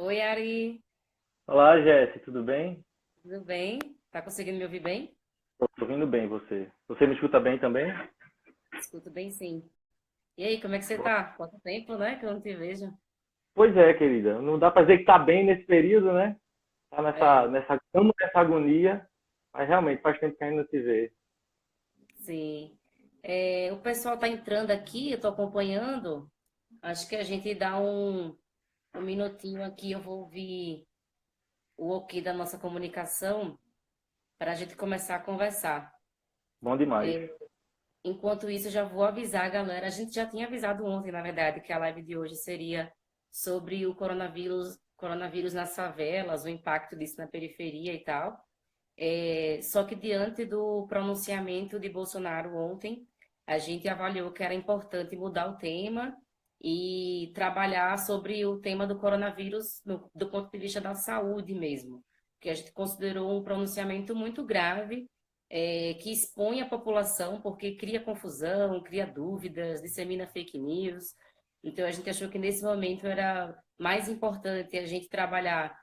Oi, Ari, Olá, Jesse, tudo bem? tudo bem? Tá conseguindo me ouvir bem? Estou ouvindo bem você. Você me escuta bem também? Escuto bem, sim. E aí, como é que você tá? Quanto tempo, né, que eu não te vejo? Pois é, querida. Não dá para dizer que está bem nesse período, né? Tá É, estamos nessa agonia, mas realmente faz tempo que a gente não se vê. sim. É, o pessoal tá entrando aqui, eu tô acompanhando. Acho que a gente dá um minutinho aqui, eu vou ouvir o ok da nossa comunicação para a gente começar a conversar. Bom demais. Enquanto isso, eu já vou avisar a galera. A gente já tinha avisado ontem, na verdade, que a live de hoje seria sobre o coronavírus nas favelas, o impacto disso na periferia e tal. Só que diante do pronunciamento de Bolsonaro ontem, a gente avaliou que era importante mudar o tema e trabalhar sobre o tema do coronavírus do ponto de vista da saúde mesmo, que a gente considerou um pronunciamento muito grave, que expõe a população porque cria confusão, cria dúvidas, dissemina fake news. Então a gente achou que nesse momento era mais importante a gente trabalhar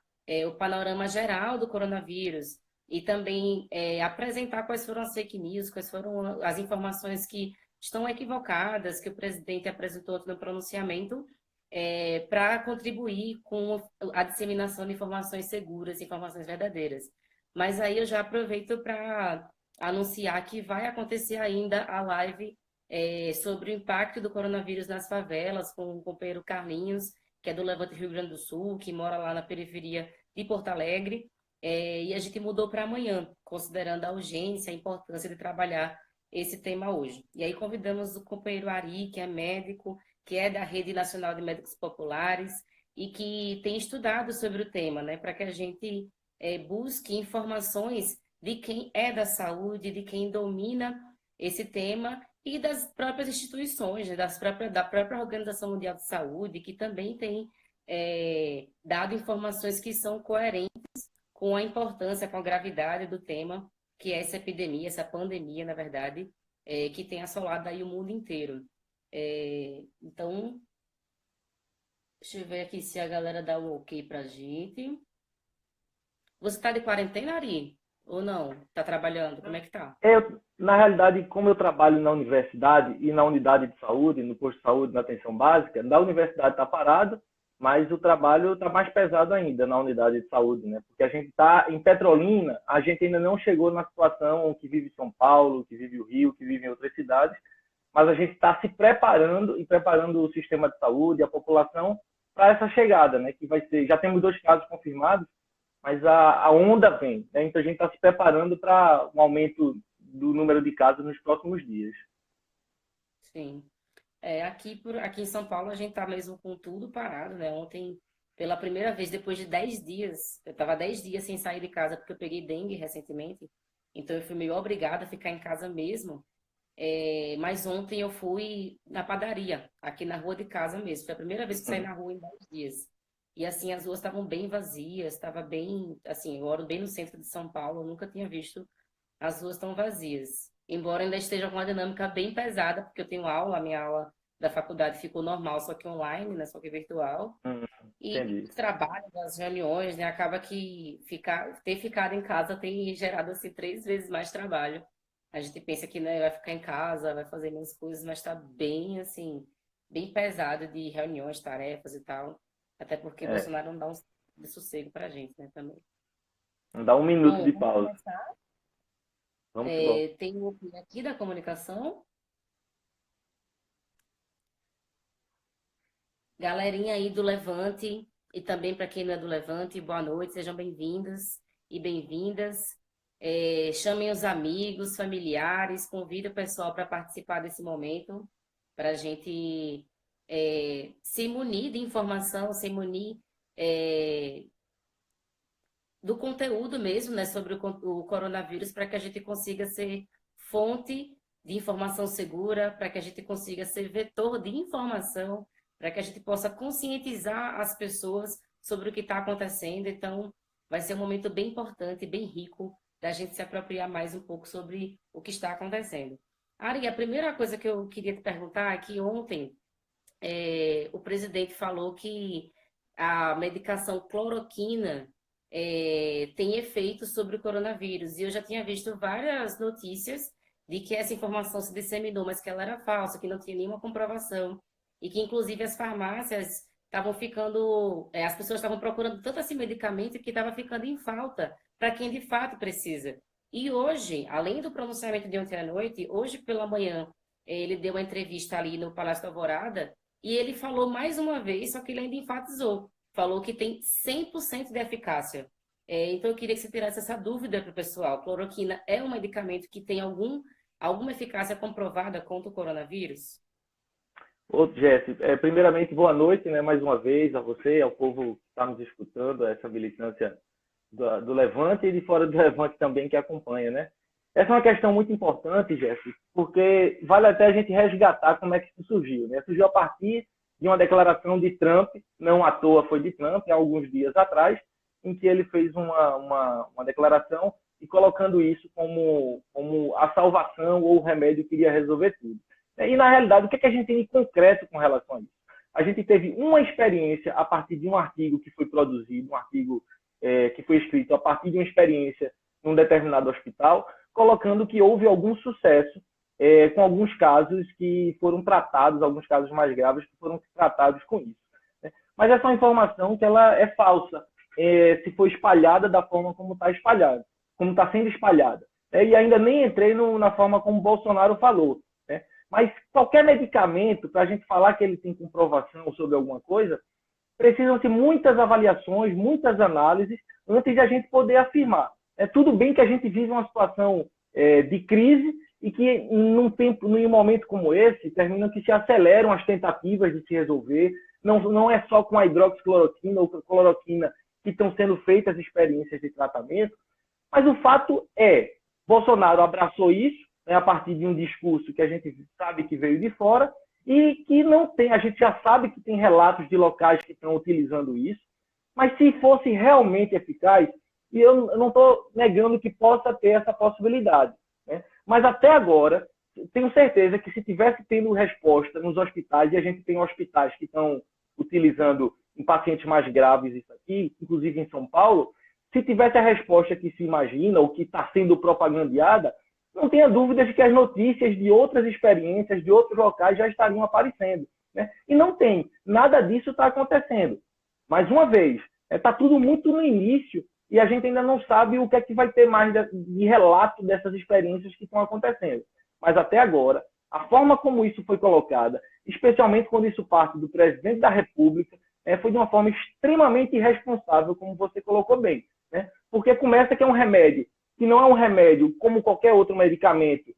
o panorama geral do coronavírus e também apresentar quais foram as fake news, quais foram as informações que estão equivocadas, que o presidente apresentou no pronunciamento, para contribuir com a disseminação de informações seguras, informações verdadeiras. Mas aí eu já aproveito para anunciar que vai acontecer ainda a live sobre o impacto do coronavírus nas favelas, com o companheiro Carlinhos, que é do Levante Rio Grande do Sul, que mora lá na periferia de Porto Alegre. E a gente mudou para amanhã, considerando a urgência, a importância de trabalhar esse tema hoje. E aí convidamos o companheiro Ari, que é médico, que é da Rede Nacional de Médicos Populares e que tem estudado sobre o tema, né, para que a gente busque informações de quem é da saúde, de quem domina esse tema e das próprias instituições, né, da própria Organização Mundial de Saúde, que também tem dado informações que são coerentes com a importância, com a gravidade do tema, que é essa epidemia, essa pandemia, na verdade, que tem assolado aí o mundo inteiro. Então, deixa eu ver aqui se a galera dá o ok pra gente. Você tá de quarentena, Ari? Ou não? Tá trabalhando? Como é que tá? Na realidade, como eu trabalho na universidade e na unidade de saúde, no posto de saúde, na atenção básica, da universidade está parado, mas o trabalho está mais pesado ainda na unidade de saúde, né? Porque a gente está em Petrolina, a gente ainda não chegou na situação que vive São Paulo, que vive o Rio, que vive em outras cidades, mas a gente está se preparando e preparando o sistema de saúde, a população, para essa chegada, né? Que vai ser, já temos 2 casos confirmados, mas a onda vem, né? Então a gente está se preparando para um aumento do número de casos nos próximos dias. Sim. Aqui em São Paulo a gente tá mesmo com tudo parado, né? Ontem, pela primeira vez, depois de 10 dias, eu tava 10 dias sem sair de casa porque eu peguei dengue recentemente, então eu fui meio obrigada a ficar em casa mesmo. Mas ontem eu fui na padaria, aqui na rua de casa mesmo. Foi a primeira vez que saí na rua em 10 dias. E assim, as ruas estavam bem vazias, estava bem, assim, eu moro bem no centro de São Paulo, eu nunca tinha visto as ruas tão vazias. Embora ainda esteja com uma dinâmica bem pesada, porque eu tenho aula, a minha aula da faculdade ficou normal, só que online, né, só que virtual. E Entendi. o trabalho, as reuniões, né, acaba que ter ficado em casa tem gerado, assim, 3 vezes mais trabalho. A gente pensa que, né, vai ficar em casa, vai fazer menos coisas, mas está bem, assim, bem pesado de reuniões, tarefas e tal. Até porque É, Bolsonaro não dá um de sossego pra gente, né, também. dá um minuto Bom, de vamos pausa. começar. Vamos que vamos. Tem o aqui da comunicação. Galerinha aí do Levante, e também para quem não é do Levante, boa noite, sejam bem-vindas e bem-vindas. Chamem os amigos, familiares, convida o pessoal para participar desse momento, para a gente se munir de informação, se munir é, do conteúdo mesmo, né, sobre o coronavírus, para que a gente consiga ser fonte de informação segura, para que a gente consiga ser vetor de informação, para que a gente possa conscientizar as pessoas sobre o que está acontecendo. Então, vai ser um momento bem importante, bem rico, da gente se apropriar mais um pouco sobre o que está acontecendo. Ari, a primeira coisa que eu queria te perguntar é que ontem o presidente falou que a medicação cloroquina tem efeito sobre o coronavírus. E eu já tinha visto várias notícias de que essa informação se disseminou, mas que ela era falsa, que não tinha nenhuma comprovação. E que, inclusive, as farmácias estavam ficando... as pessoas estavam procurando tanto esse medicamento que estava ficando em falta para quem de fato precisa. E hoje, além do pronunciamento de ontem à noite, hoje pela manhã, ele deu uma entrevista ali no Palácio da Alvorada e ele falou mais uma vez, só que ele ainda enfatizou, falou que tem 100% de eficácia. Então, eu queria que você tirasse essa dúvida para o pessoal. Cloroquina é um medicamento que tem alguma eficácia comprovada contra o coronavírus? Ô, Jesse, primeiramente, boa noite, né, mais uma vez a você, ao povo que está nos escutando, a essa militância do Levante e de fora do Levante também que acompanha, né? Essa é uma questão muito importante, Jesse, porque vale até a gente resgatar como é que isso surgiu, né? Surgiu a partir de uma declaração de Trump, não à toa foi de Trump, há alguns dias atrás, em que ele fez uma declaração e colocando isso como a salvação ou o remédio que iria resolver tudo. E, na realidade, o que a gente tem de concreto com relação a isso? A gente teve uma experiência a partir de um artigo que foi produzido, um artigo que foi escrito a partir de uma experiência num determinado hospital, colocando que houve algum sucesso com alguns casos que foram tratados, alguns casos mais graves que foram tratados com isso. Né? Mas essa é uma informação que ela é falsa, se for espalhada da forma como está espalhada, como está sendo espalhada. E ainda nem entrei na forma como o Bolsonaro falou. Né? Mas qualquer medicamento, para a gente falar que ele tem comprovação sobre alguma coisa, precisam-se muitas avaliações, muitas análises, antes de a gente poder afirmar. Tudo bem que a gente vive uma situação de crise e que, num momento como esse, terminam que se aceleram as tentativas de se resolver. Não é só com a hidroxicloroquina ou com a cloroquina que estão sendo feitas experiências de tratamento, mas o fato é, Bolsonaro abraçou isso, né, a partir de um discurso que a gente sabe que veio de fora, e que não tem, a gente já sabe que tem relatos de locais que estão utilizando isso, mas se fosse realmente eficaz, e eu não estou negando que possa ter essa possibilidade, né? Mas até agora, tenho certeza que se tivesse tendo resposta nos hospitais, e a gente tem hospitais que estão utilizando em pacientes mais graves isso aqui, inclusive em São Paulo, se tivesse a resposta que se imagina, ou que está sendo propagandeada, não tenha dúvidas de que as notícias de outras experiências, de outros locais já estariam aparecendo. Né? E não tem. Nada disso está acontecendo. Mais uma vez, está tudo muito no início e a gente ainda não sabe o que é que vai ter mais de relato dessas experiências que estão acontecendo. Mas até agora, a forma como isso foi colocada, especialmente quando isso parte do presidente da República, foi de uma forma extremamente irresponsável, como você colocou bem. Né? Porque começa que é um remédio que não é um remédio como qualquer outro medicamento,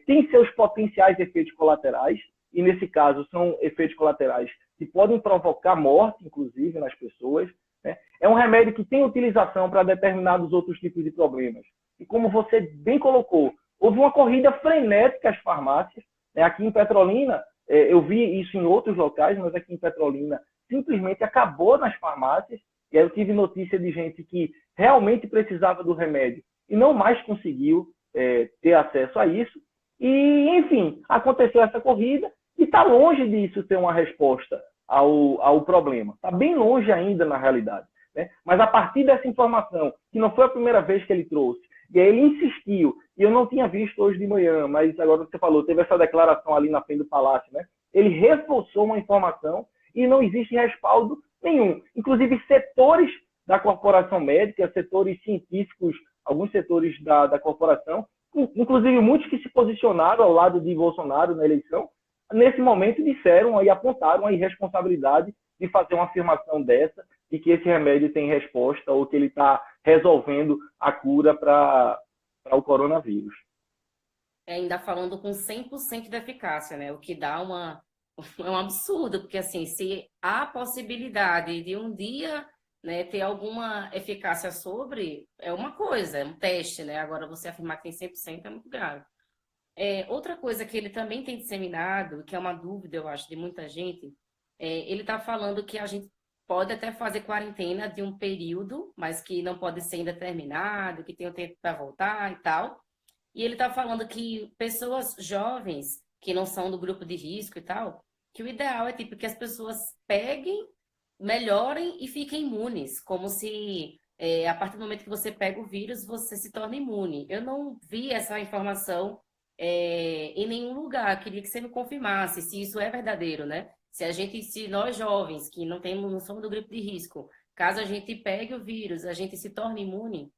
tem seus potenciais efeitos colaterais, e nesse caso são efeitos colaterais que podem provocar morte, inclusive, nas pessoas. Né? É um remédio que tem utilização para determinados outros tipos de problemas. E como você bem colocou, houve uma corrida frenética às farmácias. Né? Aqui em Petrolina, eu vi isso em outros locais, mas aqui em Petrolina simplesmente acabou nas farmácias. E aí eu tive notícia de gente que realmente precisava do remédio e não mais conseguiu ter acesso a isso. E, enfim, aconteceu essa corrida e está longe disso ter uma resposta ao problema. Está bem longe ainda, na realidade. Né? Mas a partir dessa informação, que não foi a primeira vez que ele trouxe, e aí ele insistiu, e eu não tinha visto hoje de manhã, mas agora você falou, teve essa declaração ali na frente do Palácio, né? Ele reforçou uma informação e não existe respaldo nenhum. Inclusive, setores da corporação médica, setores científicos, alguns setores da corporação, inclusive muitos que se posicionaram ao lado de Bolsonaro na eleição, nesse momento disseram e apontaram a irresponsabilidade de fazer uma afirmação dessa, de que esse remédio tem resposta ou que ele está resolvendo a cura para o coronavírus. Ainda falando com 100% de eficácia, né? O que dá é um absurdo, porque assim, se há possibilidade de um dia, né, ter alguma eficácia sobre, é uma coisa, é um teste, né? Agora, você afirmar que tem 100% é muito grave. Outra coisa que ele também tem disseminado, que é uma dúvida, eu acho, de muita gente, ele está falando que a gente pode até fazer quarentena de um período, mas que não pode ser indeterminado, que tem um tempo para voltar e tal. E ele está falando que pessoas jovens, que não são do grupo de risco e tal, que o ideal é tipo que as pessoas peguem melhorem e fiquem imunes, como se a partir do momento que você pega o vírus, você se torna imune. Eu não vi essa informação em nenhum lugar. Queria que você me confirmasse se isso é verdadeiro, né? Se nós jovens que não somos do grupo de risco, caso a gente pegue o vírus, a gente se torna imune.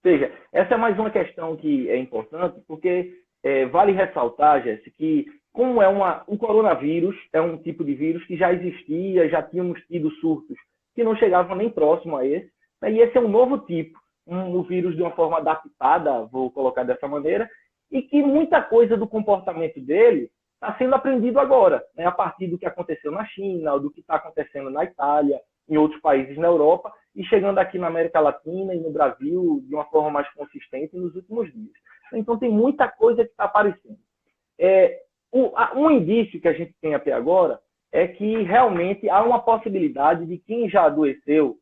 Veja, essa é mais uma questão que é importante, porque vale ressaltar, Jéssica, que como o coronavírus é um tipo de vírus que já existia, já tínhamos tido surtos que não chegavam nem próximo a esse, né? E esse é um novo tipo, um vírus de uma forma adaptada, vou colocar dessa maneira, e que muita coisa do comportamento dele está sendo aprendido agora, né? A partir do que aconteceu na China, ou do que está acontecendo na Itália, em outros países na Europa, e chegando aqui na América Latina e no Brasil de uma forma mais consistente nos últimos dias. Então, tem muita coisa que está aparecendo. Um indício que a gente tem até agora é que realmente há uma possibilidade de quem já adoeceu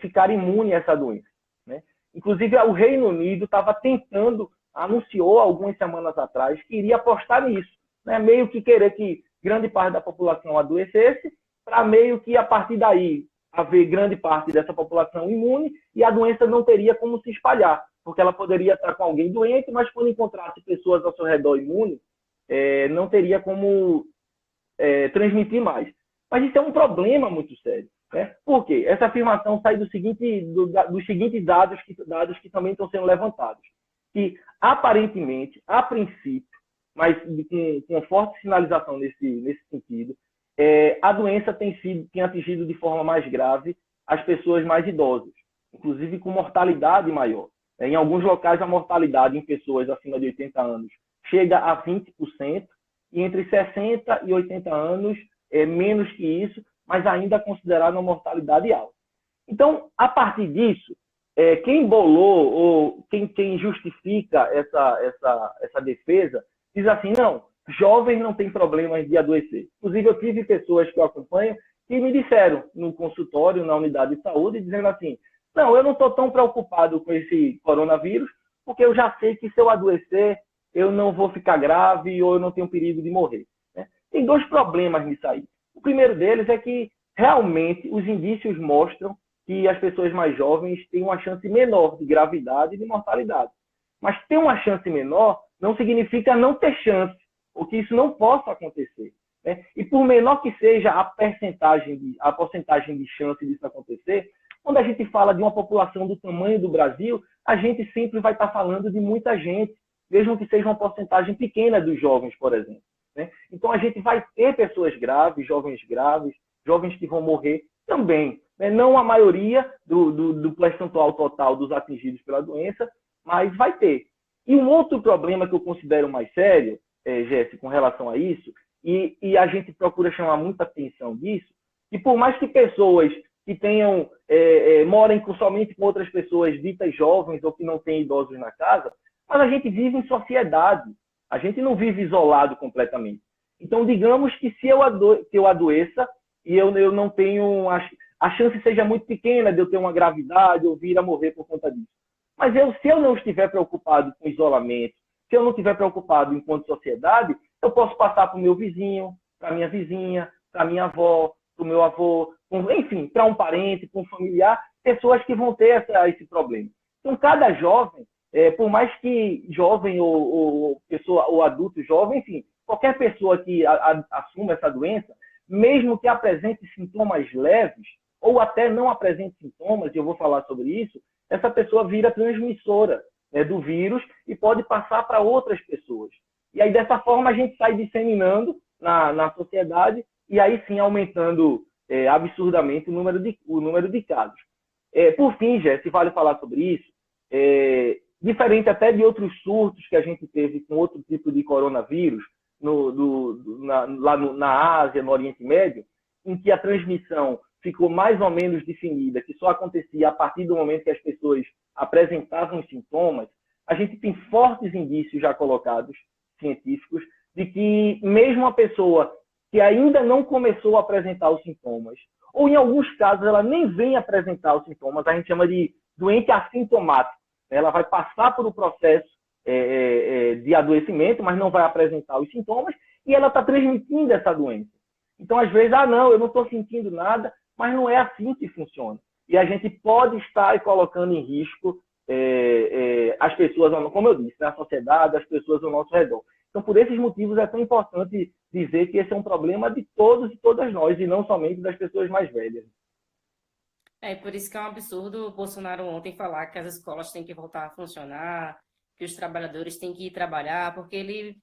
ficar imune a essa doença, né? Inclusive, o Reino Unido estava tentando, anunciou algumas semanas atrás, que iria apostar nisso, né? Meio que querer que grande parte da população adoecesse, para meio que, a partir daí, haver grande parte dessa população imune e a doença não teria como se espalhar, porque ela poderia estar com alguém doente, mas quando encontrasse pessoas ao seu redor imunes, não teria como transmitir mais. Mas isso é um problema muito sério, né? Por quê? Essa afirmação sai dos seguintes dados que também estão sendo levantados. Que, aparentemente, a princípio, mas com forte sinalização nesse sentido, a doença tem atingido de forma mais grave as pessoas mais idosas, inclusive com mortalidade maior. Em alguns locais, a mortalidade em pessoas acima de 80 anos chega a 20%, e entre 60 e 80 anos é menos que isso, mas ainda considerada uma mortalidade alta. Então, a partir disso, quem bolou ou quem justifica essa defesa diz assim, não, jovens não têm problemas de adoecer. Inclusive, eu tive pessoas que eu acompanho que me disseram no consultório, na unidade de saúde, dizendo assim, não, eu não estou tão preocupado com esse coronavírus, porque eu já sei que se eu adoecer, eu não vou ficar grave ou eu não tenho perigo de morrer, né? Tem dois problemas nisso aí. O primeiro deles é que, realmente, os indícios mostram que as pessoas mais jovens têm uma chance menor de gravidade e de mortalidade. Mas ter uma chance menor não significa não ter chance, ou que isso não possa acontecer, né? E por menor que seja a porcentagem de chance disso acontecer, quando a gente fala de uma população do tamanho do Brasil, a gente sempre vai estar falando de muita gente, mesmo que seja uma porcentagem pequena dos jovens, por exemplo, né? Então, a gente vai ter pessoas graves, jovens que vão morrer também, né? Não a maioria do percentual total dos atingidos pela doença, mas vai ter. E um outro problema que eu considero mais sério, Jéssica, com relação a isso, e a gente procura chamar muita atenção disso, que por mais que pessoas que morem somente com outras pessoas ditas jovens ou que não têm idosos na casa, mas a gente vive em sociedade, a gente não vive isolado completamente. Então, digamos que se eu adoeça e eu não tenho, a chance seja muito pequena de eu ter uma gravidade ou vir a morrer por conta disso. Mas se eu não estiver preocupado com isolamento, se eu não estiver preocupado enquanto sociedade, eu posso passar para o meu vizinho, para a minha vizinha, para a minha avó, para o meu avô, enfim, para um parente, para um familiar, pessoas que vão ter esse problema. Então, cada jovem, por mais que jovem ou adulto jovem, enfim, qualquer pessoa que assuma essa doença, mesmo que apresente sintomas leves, ou até não apresente sintomas, e eu vou falar sobre isso, essa pessoa vira transmissora, né, do vírus e pode passar para outras pessoas. E aí, dessa forma, a gente sai disseminando na sociedade e aí sim aumentando absurdamente o número de casos. Por fim, Jé, se vale falar sobre isso, diferente até de outros surtos que a gente teve com outro tipo de coronavírus, lá na Ásia, no Oriente Médio, em que a transmissão ficou mais ou menos definida, que só acontecia a partir do momento que as pessoas apresentavam os sintomas, a gente tem fortes indícios já colocados, científicos, de que mesmo uma pessoa que ainda não começou a apresentar os sintomas, ou em alguns casos ela nem vem apresentar os sintomas, a gente chama de doente assintomático. Ela vai passar por um processo de adoecimento, mas não vai apresentar os sintomas, e ela está transmitindo essa doença. Então, às vezes, não, eu não estou sentindo nada, mas não é assim que funciona. E a gente pode estar colocando em risco as pessoas, como eu disse, a sociedade, as pessoas ao nosso redor. Então, por esses motivos, é tão importante dizer que esse é um problema de todos e todas nós, e não somente das pessoas mais velhas. Por isso que é um absurdo o Bolsonaro ontem falar que as escolas têm que voltar a funcionar, que os trabalhadores têm que ir trabalhar, porque ele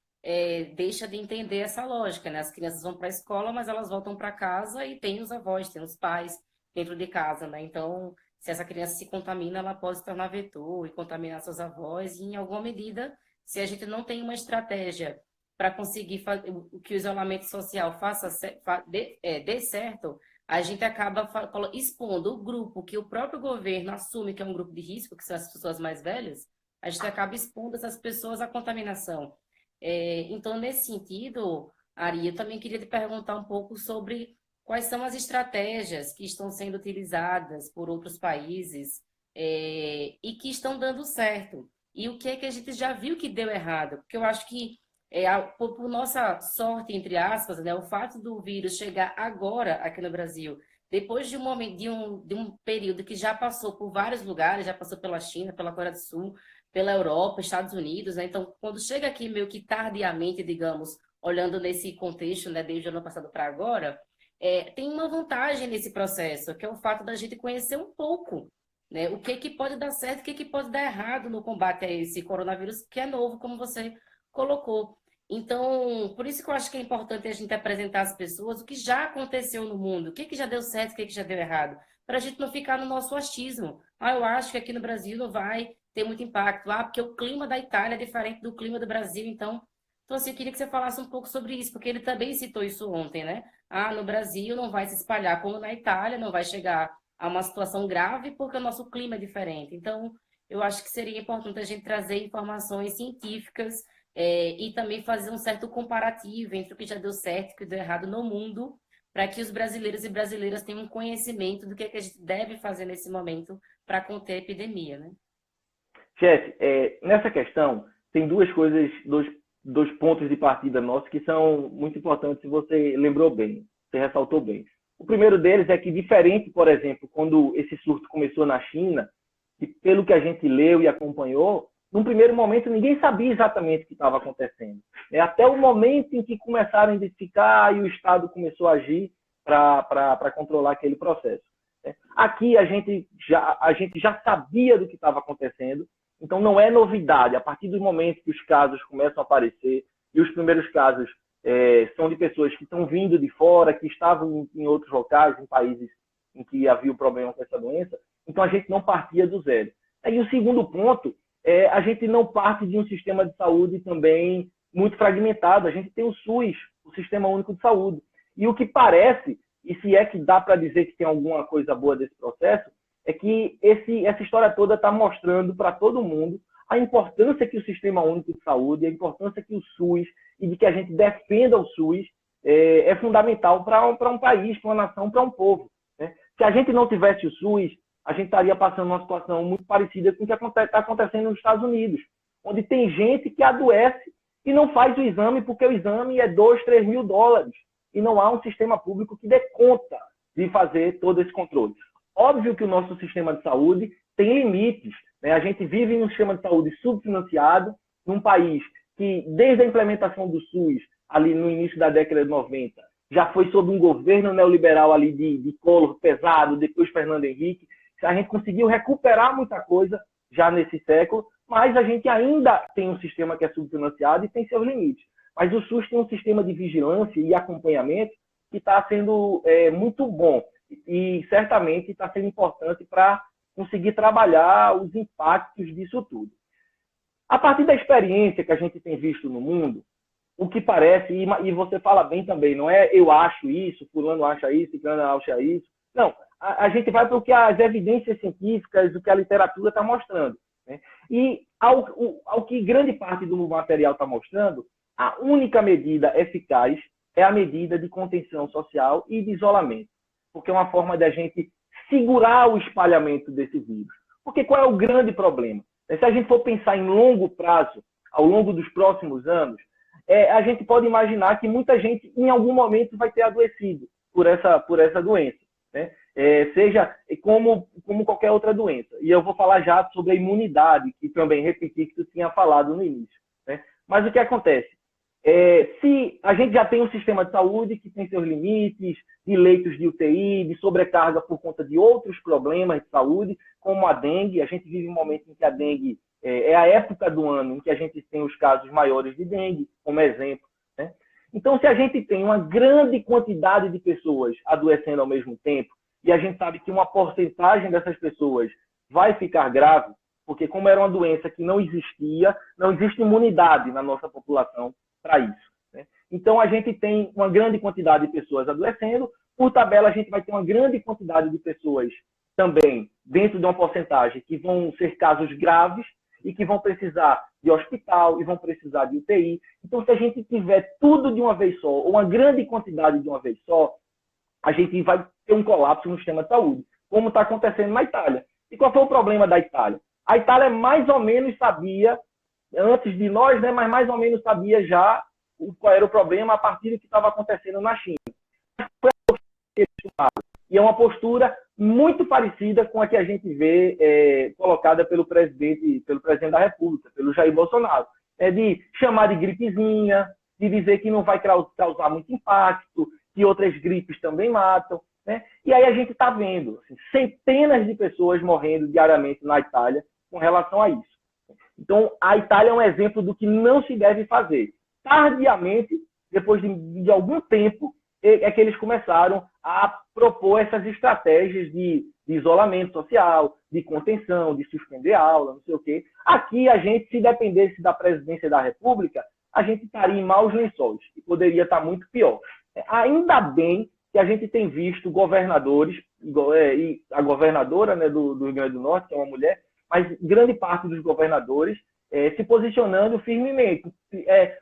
deixa de entender essa lógica, né? As crianças vão para a escola, mas elas voltam para casa e tem os avós, tem os pais dentro de casa, né? Então, se essa criança se contamina, ela pode se tornar vetor e contaminar seus avós, e em alguma medida, se a gente não tem uma estratégia para conseguir que o isolamento social dê certo, a gente acaba expondo o grupo que o próprio governo assume que é um grupo de risco, que são as pessoas mais velhas, a gente acaba expondo essas pessoas à contaminação. Então, nesse sentido, Ari, eu também queria te perguntar um pouco sobre quais são as estratégias que estão sendo utilizadas por outros países e que estão dando certo. E o que é que a gente já viu que deu errado? Porque eu acho que, por nossa sorte, entre aspas, né, o fato do vírus chegar agora aqui no Brasil, depois de um momento, de um período que já passou por vários lugares, já passou pela China, pela Coreia do Sul, pela Europa, Estados Unidos, né? Então, quando chega aqui meio que tardiamente, digamos, olhando nesse contexto, né, desde o ano passado para agora, tem uma vantagem nesse processo, que é o fato da gente conhecer um pouco, né, o que pode dar certo, o que pode dar errado no combate a esse coronavírus, que é novo, como você colocou. Então, por isso que eu acho que é importante a gente apresentar às pessoas o que já aconteceu no mundo, o que já deu certo, o que já deu errado, para a gente não ficar no nosso achismo. Eu acho que aqui no Brasil não vai ter muito impacto. Porque o clima da Itália é diferente do clima do Brasil, então assim, eu queria que você falasse um pouco sobre isso, porque ele também citou isso ontem, né? No Brasil não vai se espalhar como na Itália, não vai chegar a uma situação grave porque o nosso clima é diferente. Então, eu acho que seria importante a gente trazer informações científicas e também fazer um certo comparativo entre o que já deu certo e o que deu errado no mundo, para que os brasileiros e brasileiras tenham um conhecimento do que a gente deve fazer nesse momento para conter a epidemia, né? Jess, nessa questão, tem duas coisas, dois pontos de partida nossos que são muito importantes, você lembrou bem, você ressaltou bem. O primeiro deles é que, diferente, por exemplo, quando esse surto começou na China, e pelo que a gente leu e acompanhou, num primeiro momento ninguém sabia exatamente o que estava acontecendo. Até o momento em que começaram a identificar e o Estado começou a agir para controlar aquele processo. Aqui a gente já sabia do que estava acontecendo, então não é novidade. A partir do momento que os casos começam a aparecer, e os primeiros casos são de pessoas que estão vindo de fora, que estavam em outros locais, em países em que havia o problema com essa doença, então a gente não partia do zero. E o segundo ponto a gente não parte de um sistema de saúde também muito fragmentado. A gente tem o SUS, o Sistema Único de Saúde. E o que parece, e se é que dá para dizer que tem alguma coisa boa desse processo, é que essa história toda está mostrando para todo mundo a importância que o Sistema Único de Saúde, a importância que o SUS, e de que a gente defenda o SUS, é fundamental para um país, para uma nação, para um povo. Né? Se a gente não tivesse o SUS, a gente estaria passando uma situação muito parecida com o que está acontecendo nos Estados Unidos, onde tem gente que adoece e não faz o exame porque o exame é 2, 3 mil dólares e não há um sistema público que dê conta de fazer todo esse controle. Óbvio que o nosso sistema de saúde tem limites. Né? A gente vive em um sistema de saúde subfinanciado, num país que, desde a implementação do SUS, ali no início da década de 90, já foi sob um governo neoliberal ali de Collor pesado, depois Fernando Henrique. A gente conseguiu recuperar muita coisa já nesse século, mas a gente ainda tem um sistema que é subfinanciado e tem seus limites. Mas o SUS tem um sistema de vigilância e acompanhamento que está sendo muito bom e certamente está sendo importante para conseguir trabalhar os impactos disso tudo. A partir da experiência que a gente tem visto no mundo, o que parece, e você fala bem também, não é eu acho isso, fulano acha isso, fulano acha isso. Não, a gente vai para o que as evidências científicas, o que a literatura está mostrando. Né? E ao que grande parte do material está mostrando, a única medida eficaz é a medida de contenção social e de isolamento, porque é uma forma de a gente segurar o espalhamento desse vírus. Porque qual é o grande problema? Se a gente for pensar em longo prazo, ao longo dos próximos anos, a gente pode imaginar que muita gente, em algum momento, vai ter adoecido por essa doença. Né? seja como qualquer outra doença. E eu vou falar já sobre a imunidade, que também repeti que tu tinha falado no início, né? Mas o que acontece? Se a gente já tem um sistema de saúde que tem seus limites, de leitos de UTI, de sobrecarga por conta de outros problemas de saúde, como a dengue. A gente vive um momento em que a dengue é a época do ano em que a gente tem os casos maiores de dengue, como exemplo, né? Então, se a gente tem uma grande quantidade de pessoas adoecendo ao mesmo tempo, e a gente sabe que uma porcentagem dessas pessoas vai ficar grave, porque como era uma doença que não existia, não existe imunidade na nossa população para isso, né? Então, a gente tem uma grande quantidade de pessoas adoecendo. Por tabela, a gente vai ter uma grande quantidade de pessoas também, dentro de uma porcentagem, que vão ser casos graves e que vão precisar de hospital e vão precisar de UTI. Então, se a gente tiver tudo de uma vez só, ou uma grande quantidade de uma vez só, a gente vai ter um colapso no sistema de saúde, como está acontecendo na Itália. E qual foi o problema da Itália? A Itália mais ou menos sabia, antes de nós, né, mas mais ou menos sabia já qual era o problema a partir do que estava acontecendo na China. E é uma postura muito parecida com a que a gente vê colocada pelo presidente da República, pelo Jair Bolsonaro. De chamar de gripezinha, de dizer que não vai causar muito impacto, que outras gripes também matam, né? E aí a gente está vendo assim, centenas de pessoas morrendo diariamente na Itália com relação a isso. Então, a Itália é um exemplo do que não se deve fazer. Tardiamente, depois de algum tempo, é que eles começaram a propor essas estratégias de isolamento social, de contenção, de suspender aula, não sei o quê. Aqui, a gente, se dependesse da presidência da República, a gente estaria em maus lençóis e poderia estar muito pior. Ainda bem que a gente tem visto governadores, e a governadora, né, do Rio Grande do Norte, que é uma mulher, mas grande parte dos governadores se posicionando firmemente.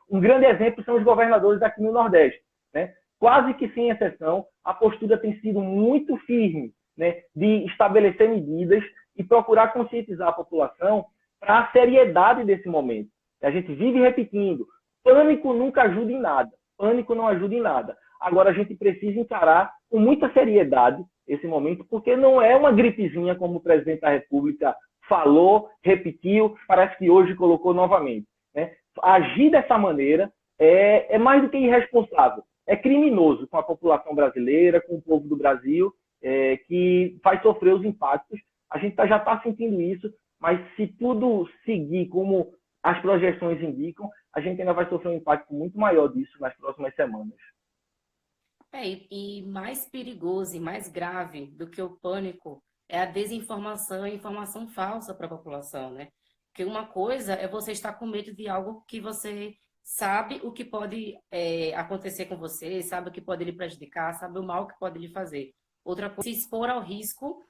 Um grande exemplo são os governadores aqui no Nordeste, né? Quase que sem exceção, a postura tem sido muito firme, né, de estabelecer medidas e procurar conscientizar a população para a seriedade desse momento. A gente vive repetindo, pânico nunca ajuda em nada, pânico não ajuda em nada. Agora a gente precisa encarar com muita seriedade esse momento, porque não é uma gripezinha como o presidente da República falou, repetiu, parece que hoje colocou novamente, né? Agir dessa maneira é mais do que irresponsável, é criminoso com a população brasileira, com o povo do Brasil, que vai sofrer os impactos. A gente já está sentindo isso, mas se tudo seguir como as projeções indicam, a gente ainda vai sofrer um impacto muito maior disso nas próximas semanas. E mais perigoso e mais grave do que o pânico é a desinformação e a informação falsa para a população, né? Porque uma coisa é você estar com medo de algo que você sabe o que pode acontecer com você, sabe o que pode lhe prejudicar, sabe o mal que pode lhe fazer. Outra coisa é se expor ao risco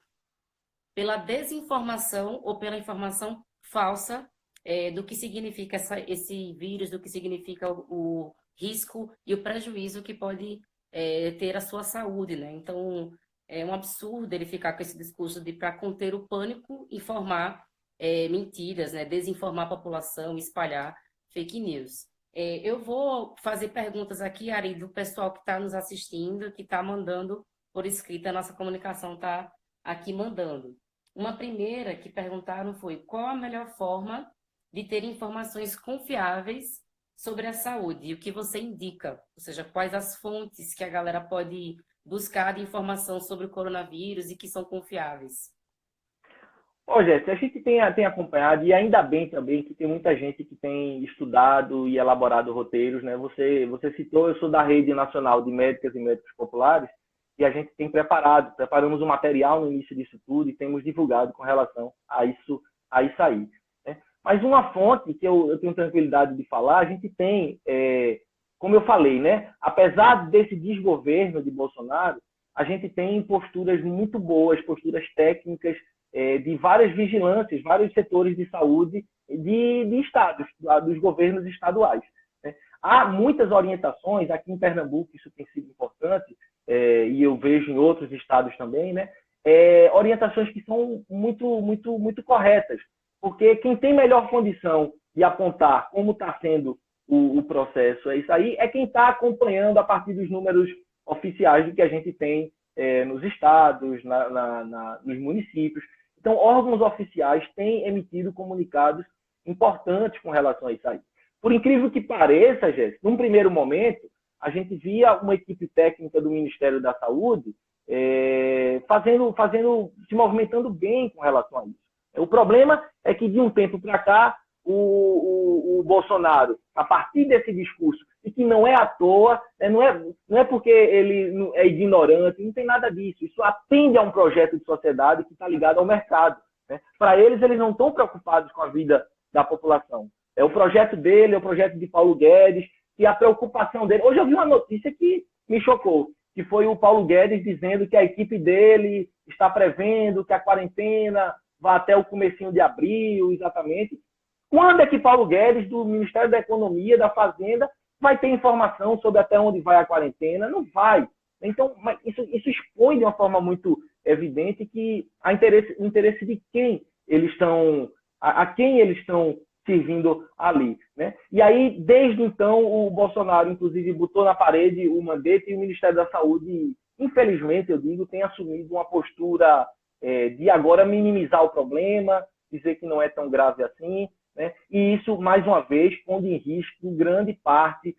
pela desinformação ou pela informação falsa do que significa esse vírus, do que significa o risco e o prejuízo que pode ter a sua saúde, né? Então, é um absurdo ele ficar com esse discurso de, para conter o pânico, informar mentiras, né? Desinformar a população, espalhar fake news. Eu vou fazer perguntas aqui, Ari, do pessoal que está nos assistindo, que está mandando por escrito, a nossa comunicação está aqui mandando. Uma primeira que perguntaram foi: qual a melhor forma de ter informações confiáveis sobre a saúde? E o que você indica? Ou seja, quais as fontes que a galera pode buscar de informação sobre o coronavírus e que são confiáveis? Jéssica, a gente tem acompanhado, e ainda bem também que tem muita gente que tem estudado e elaborado roteiros, né? Você citou, eu sou da Rede Nacional de Médicas e Médicos Populares, e a gente tem preparamos um material no início disso tudo e temos divulgado com relação a isso aí, né? Mas uma fonte que eu tenho tranquilidade de falar, a gente tem, como eu falei, né? Apesar desse desgoverno de Bolsonaro, a gente tem posturas muito boas, posturas técnicas, de várias vigilâncias, vários setores de saúde de estados, dos governos estaduais, né? Há muitas orientações, aqui em Pernambuco isso tem sido importante, e eu vejo em outros estados também, né? Orientações que são muito corretas, porque quem tem melhor condição de apontar como está sendo o processo, isso aí, é quem está acompanhando a partir dos números oficiais do que a gente tem nos estados, nos municípios. Então, órgãos oficiais têm emitido comunicados importantes com relação a isso aí. Por incrível que pareça, Jéssica, num primeiro momento, a gente via uma equipe técnica do Ministério da Saúde se movimentando bem com relação a isso. O problema é que, de um tempo para cá, o Bolsonaro, a partir desse discurso, e que não é à toa, não é porque ele é ignorante, não tem nada disso. Isso atende a um projeto de sociedade que está ligado ao mercado. Né? Para eles não estão preocupados com a vida da população. É o projeto dele, é o projeto de Paulo Guedes, e a preocupação dele. Hoje eu vi uma notícia que me chocou, que foi o Paulo Guedes dizendo que a equipe dele está prevendo que a quarentena vai até o comecinho de abril, exatamente. Quando é que Paulo Guedes, do Ministério da Economia, da Fazenda, vai ter informação sobre até onde vai a quarentena? Não vai. Então, isso expõe de uma forma muito evidente que o interesse de quem eles estão, a quem eles estão servindo ali. Né? E aí, desde então, o Bolsonaro, inclusive, botou na parede o mandete e o Ministério da Saúde, infelizmente, eu digo, tem assumido uma postura de agora minimizar o problema, dizer que não é tão grave assim, né? E isso, mais uma vez, pondo em risco grande parte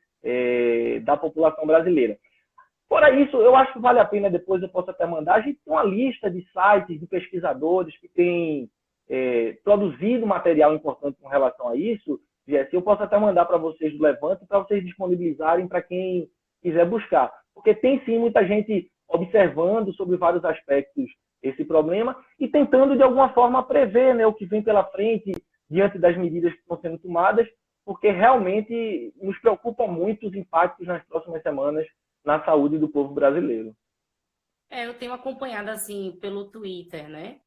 da população brasileira. Fora isso, eu acho que vale a pena, depois eu posso até mandar, a gente tem uma lista de sites, de pesquisadores que têm produzido material importante com relação a isso. Jesse, eu posso até mandar para vocês do Levante, para vocês disponibilizarem para quem quiser buscar. Porque tem sim muita gente observando sobre vários aspectos esse problema e tentando, de alguma forma, prever, né, o que vem pela frente diante das medidas que estão sendo tomadas, porque realmente nos preocupa muito os impactos nas próximas semanas na saúde do povo brasileiro. Eu tenho acompanhado, assim, pelo Twitter, né?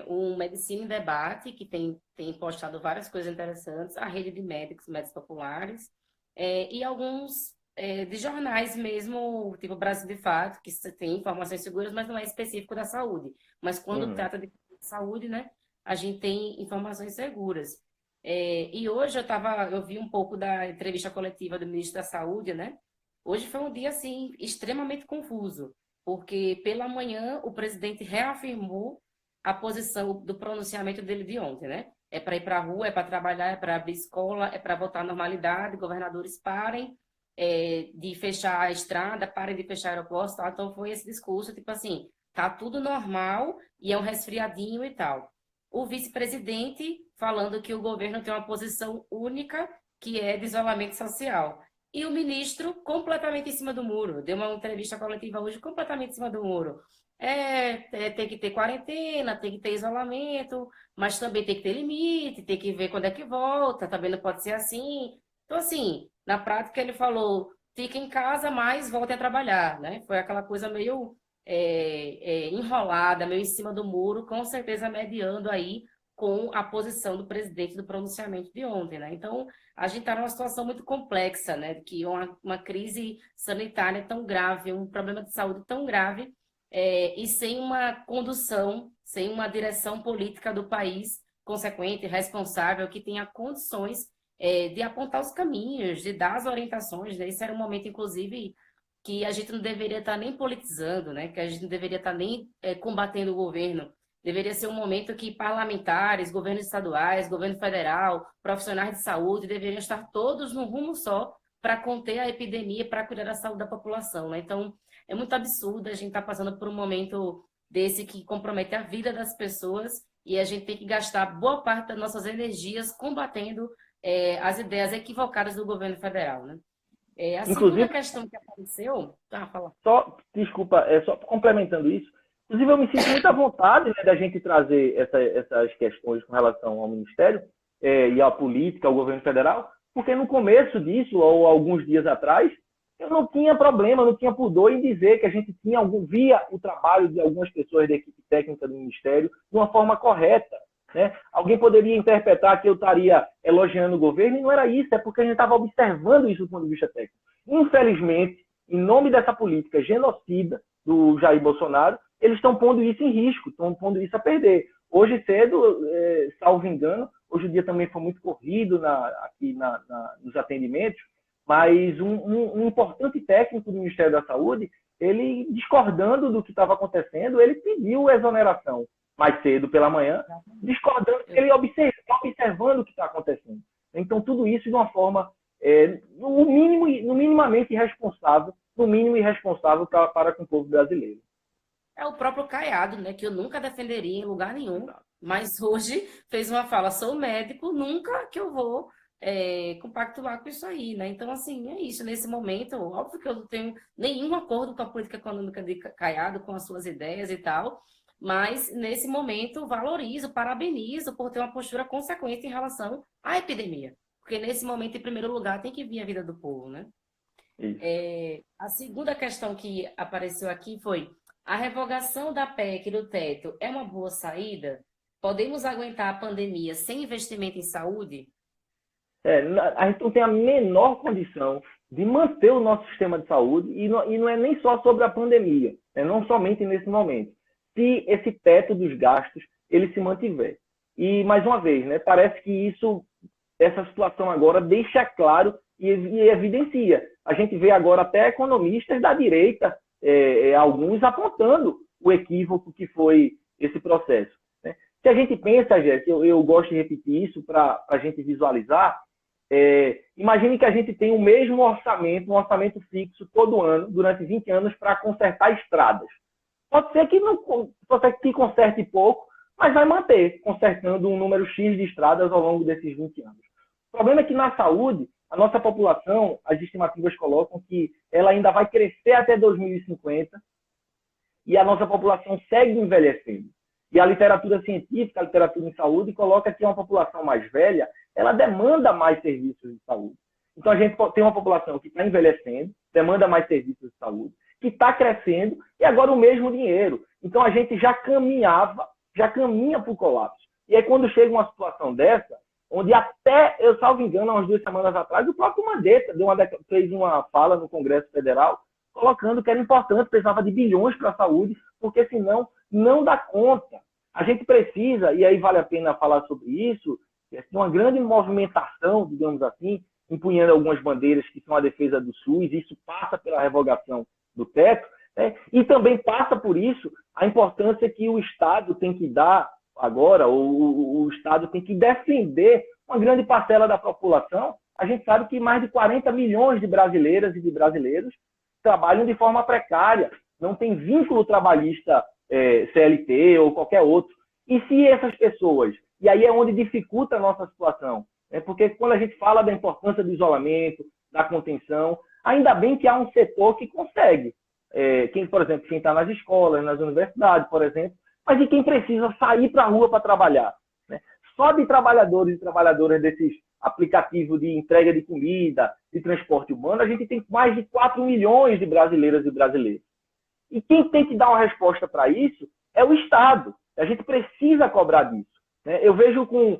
O Medicina em Debate, que tem postado várias coisas interessantes, a Rede de Médicos Populares, e alguns de jornais mesmo, tipo Brasil de Fato, que tem informações seguras, mas não é específico da saúde. Mas quando trata de saúde, né, a gente tem informações seguras. E hoje eu vi um pouco da entrevista coletiva do ministro da Saúde, né? Hoje foi um dia, assim, extremamente confuso, porque pela manhã o presidente reafirmou a posição do pronunciamento dele de ontem, né? É para ir para a rua, é para trabalhar, é para abrir escola, é para voltar à normalidade, governadores parem de fechar a estrada, parem de fechar aeroportos, tal. Então foi esse discurso, tipo assim, tá tudo normal e é um resfriadinho e tal. O vice-presidente falando que o governo tem uma posição única, que é de isolamento social. E o ministro completamente em cima do muro. Deu uma entrevista coletiva hoje completamente em cima do muro. Tem que ter quarentena, tem que ter isolamento, mas também tem que ter limite, tem que ver quando é que volta, também não pode ser assim. Então, assim, na prática ele falou, fica em casa, mas volte a trabalhar, né? Foi aquela coisa meio enrolada, meio em cima do muro, com certeza mediando aí com a posição do presidente do pronunciamento de ontem, né? Então, a gente está numa situação muito complexa, né? Que uma crise sanitária tão grave, um problema de saúde tão grave, e sem uma condução, sem uma direção política do país consequente, responsável, que tenha condições de apontar os caminhos, de dar as orientações, né? Esse era um momento, inclusive, que a gente não deveria estar nem politizando, né? Que a gente não deveria estar nem combatendo o governo. Deveria ser um momento que parlamentares, governos estaduais, governo federal, profissionais de saúde deveriam estar todos num rumo só para conter a epidemia, para cuidar da saúde da população, né? Então, é muito absurdo a gente estar passando por um momento desse que compromete a vida das pessoas e a gente tem que gastar boa parte das nossas energias combatendo as ideias equivocadas do governo federal, né? A segunda questão que apareceu... fala. Desculpa, só complementando isso, inclusive eu me sinto muito à vontade, né, da gente trazer essas questões com relação ao Ministério e à política, ao governo federal, porque no começo disso, ou alguns dias atrás, eu não tinha problema, não tinha pudor em dizer que a gente via o trabalho de algumas pessoas da equipe técnica do Ministério de uma forma correta. Né? Alguém poderia interpretar que eu estaria elogiando o governo, e não era isso, é porque a gente estava observando isso do ponto de vista técnico. Infelizmente, em nome dessa política genocida do Jair Bolsonaro, eles estão pondo isso em risco, estão pondo isso a perder. Hoje cedo, salvo engano, hoje o dia também foi muito corrido aqui nos atendimentos, mas um importante técnico do Ministério da Saúde, ele, discordando do que estava acontecendo, ele pediu exoneração mais cedo pela manhã, discordando, ele observando o que está acontecendo. Então, tudo isso de uma forma, no minimamente irresponsável, no mínimo irresponsável para com o povo brasileiro. É o próprio Caiado, né, que eu nunca defenderia em lugar nenhum, mas hoje fez uma fala, sou médico, nunca que eu vou compactuar com isso aí, né? Então, assim, é isso. Nesse momento, óbvio que eu não tenho nenhum acordo com a política econômica de Caiado, com as suas ideias e tal, mas nesse momento valorizo, parabenizo por ter uma postura consequente em relação à epidemia. Porque nesse momento, em primeiro lugar, tem que vir a vida do povo, né? A segunda questão que apareceu aqui foi: a revogação da PEC do teto é uma boa saída? Podemos aguentar a pandemia sem investimento em saúde? A gente não tem a menor condição de manter o nosso sistema de saúde e não é nem só sobre a pandemia, não somente nesse momento. Se esse teto dos gastos ele se mantiver. E, mais uma vez, né, parece que essa situação agora deixa claro e evidencia. A gente vê agora até economistas da direita, alguns apontando o equívoco que foi esse processo. Né? Se a gente pensa, Jéssica, eu gosto de repetir isso para a gente visualizar, imagine que a gente tem o mesmo orçamento, um orçamento fixo todo ano, durante 20 anos, para consertar estradas. Pode ser que conserte pouco, mas vai manter consertando um número X de estradas ao longo desses 20 anos. O problema é que na saúde, a nossa população, as estimativas colocam que ela ainda vai crescer até 2050 e a nossa população segue envelhecendo. E a literatura científica, a literatura em saúde, coloca que uma população mais velha, ela demanda mais serviços de saúde. Então, a gente tem uma população que está envelhecendo, demanda mais serviços de saúde, que está crescendo, e agora o mesmo dinheiro. Então, a gente já caminha para o colapso. E aí, quando chega uma situação dessa, onde até, eu salvo engano, há umas 2 semanas atrás, o próprio Mandetta fez uma fala no Congresso Federal, colocando que era importante, precisava de bilhões para a saúde, porque senão não dá conta. A gente precisa, e aí vale a pena falar sobre isso, de uma grande movimentação, digamos assim, empunhando algumas bandeiras que são a defesa do SUS, isso passa pela revogação do teto, né? E também passa por isso a importância que o Estado tem que dar agora, o Estado tem que defender uma grande parcela da população. A gente sabe que mais de 40 milhões de brasileiras e de brasileiros trabalham de forma precária, não tem vínculo trabalhista CLT ou qualquer outro. E se essas pessoas, e aí é onde dificulta a nossa situação, porque quando a gente fala da importância do isolamento, da contenção, ainda bem que há um setor que consegue. Por exemplo, quem está nas escolas, nas universidades, por exemplo, mas e quem precisa sair para a rua para trabalhar? Né? Só de trabalhadores e trabalhadoras desses aplicativos de entrega de comida, de transporte humano, a gente tem mais de 4 milhões de brasileiras e brasileiros. E quem tem que dar uma resposta para isso é o Estado. A gente precisa cobrar disso. Né? Eu vejo com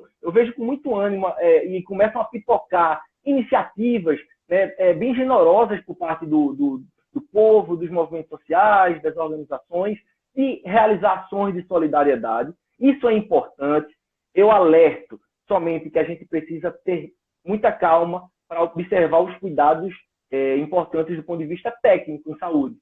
muito ânimo e começam a pipocar iniciativas, né, bem generosas por parte do povo, dos movimentos sociais, das organizações, e realizar ações de solidariedade. Isso é importante. Eu alerto somente que a gente precisa ter muita calma para observar os cuidados importantes do ponto de vista técnico em saúde.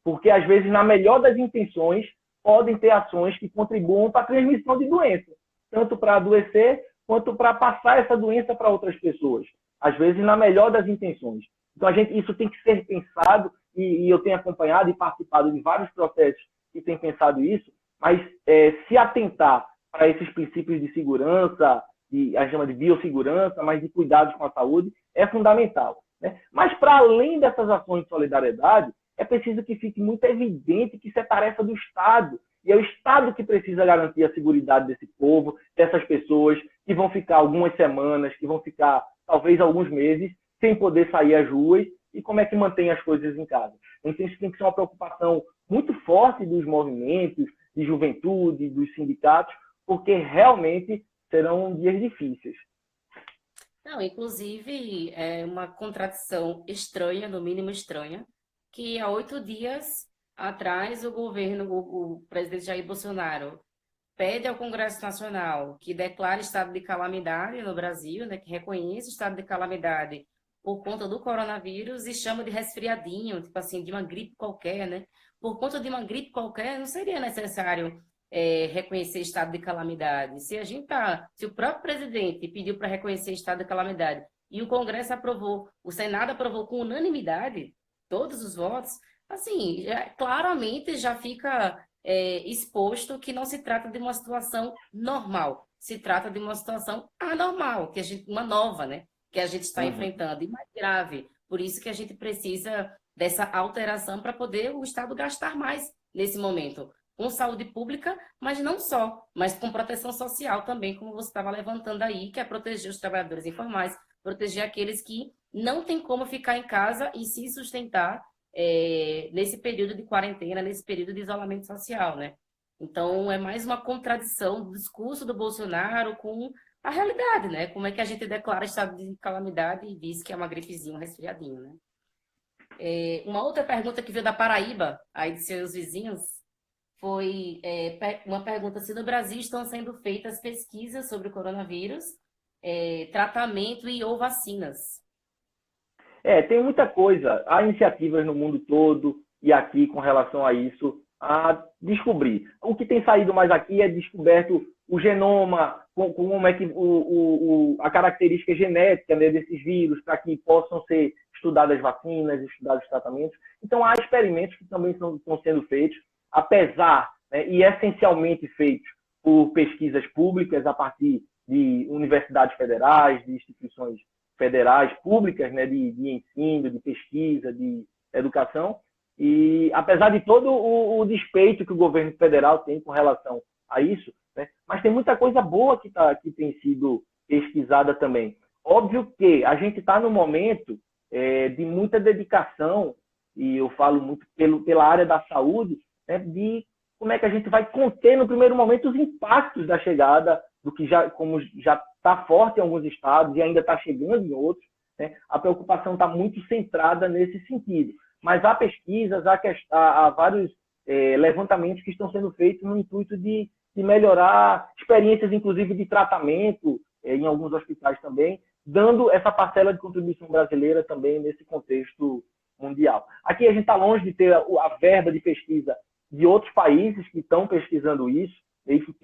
Porque, às vezes, na melhor das intenções, podem ter ações que contribuam para a transmissão de doença, tanto para adoecer quanto para passar essa doença para outras pessoas. Às vezes, na melhor das intenções. Então, isso tem que ser pensado, e eu tenho acompanhado e participado de vários processos que têm pensado isso, mas se atentar para esses princípios de segurança, a gente chama de biossegurança, mas de cuidados com a saúde, é fundamental. Né? Mas, para além dessas ações de solidariedade, é preciso que fique muito evidente que isso é tarefa do Estado. E é o Estado que precisa garantir a seguridade desse povo, dessas pessoas que vão ficar algumas semanas, que vão ficar talvez alguns meses, sem poder sair às ruas, e como é que mantém as coisas em casa. Então, isso tem que ser uma preocupação muito forte dos movimentos, de juventude, dos sindicatos, porque realmente serão dias difíceis. Não, inclusive, é uma contradição estranha, no mínimo estranha, que há 8 dias atrás o presidente Jair Bolsonaro pede ao Congresso Nacional que declare estado de calamidade no Brasil, né, que reconheça o estado de calamidade por conta do coronavírus e chama de resfriadinho, tipo assim, de uma gripe qualquer, né? Por conta de uma gripe qualquer, não seria necessário reconhecer estado de calamidade. Se o próprio presidente pediu para reconhecer estado de calamidade e o Congresso aprovou, o Senado aprovou com unanimidade todos os votos, assim, claramente já fica exposto que não se trata de uma situação normal, se trata de uma situação anormal, uma nova, né? Que a gente está enfrentando, e mais grave. Por isso que a gente precisa dessa alteração para poder o Estado gastar mais nesse momento, com saúde pública, mas não só, mas com proteção social também, como você estava levantando aí, que é proteger os trabalhadores informais, proteger aqueles que não têm como ficar em casa e se sustentar nesse período de quarentena, nesse período de isolamento social, né? Então, é mais uma contradição do discurso do Bolsonaro com a realidade, né? Como é que a gente declara estado de calamidade e diz que é uma gripezinha, um resfriadinho, né? Uma outra pergunta que veio da Paraíba, aí de seus vizinhos, foi uma pergunta se no Brasil estão sendo feitas pesquisas sobre o coronavírus, tratamento e ou vacinas. Tem muita coisa. Há iniciativas no mundo todo e aqui com relação a isso, a descobrir. O que tem saído mais aqui é descoberto o genoma, como é que a característica genética, né, desses vírus, para que possam ser estudadas vacinas, estudados tratamentos. Então, há experimentos que também estão sendo feitos, apesar, né, e essencialmente feitos por pesquisas públicas a partir de universidades federais, de instituições federais públicas, né, de ensino, de pesquisa, de educação. E apesar de todo o despeito que o governo federal tem com relação a isso, né, mas tem muita coisa boa que tem sido pesquisada também. Óbvio que a gente está num momento de muita dedicação, e eu falo muito pela área da saúde, né, de como é que a gente vai conter no primeiro momento os impactos da chegada do que como já está forte em alguns estados e ainda está chegando em outros, né? A preocupação está muito centrada nesse sentido. Mas há pesquisas, há vários levantamentos que estão sendo feitos no intuito de melhorar experiências, inclusive, de tratamento em alguns hospitais também, dando essa parcela de contribuição brasileira também nesse contexto mundial. Aqui a gente está longe de ter a verba de pesquisa de outros países que estão pesquisando isso, e que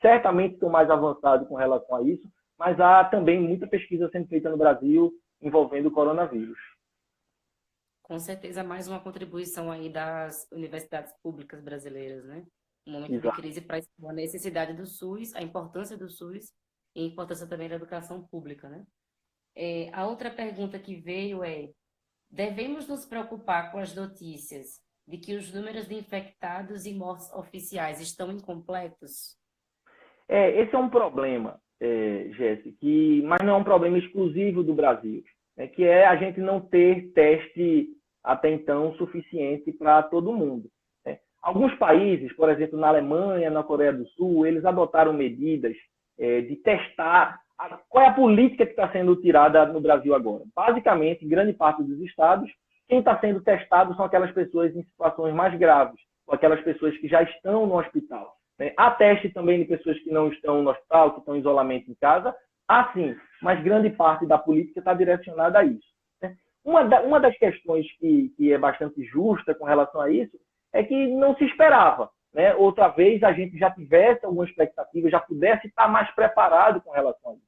certamente estão mais avançados com relação a isso, mas há também muita pesquisa sendo feita no Brasil envolvendo o coronavírus. Com certeza, mais uma contribuição aí das universidades públicas brasileiras, né? Um momento de crise para expor a necessidade do SUS, a importância do SUS e a importância também da educação pública, né? A outra pergunta que veio devemos nos preocupar com as notícias de que os números de infectados e mortes oficiais estão incompletos? Esse é um problema, Jéssica, mas não é um problema exclusivo do Brasil, né, que é a gente não ter teste até então suficiente para todo mundo. Né? Alguns países, por exemplo, na Alemanha, na Coreia do Sul, eles adotaram medidas de testar qual é a política que está sendo tirada no Brasil agora. Basicamente, grande parte dos estados, quem está sendo testado são aquelas pessoas em situações mais graves, ou aquelas pessoas que já estão no hospital. Há teste também de pessoas que não estão no hospital, que estão em isolamento em casa. Há sim, mas grande parte da política está direcionada a isso. Uma das questões que é bastante justa com relação a isso é que não se esperava. Né? Outra vez a gente já tivesse alguma expectativa, já pudesse estar mais preparado com relação a isso.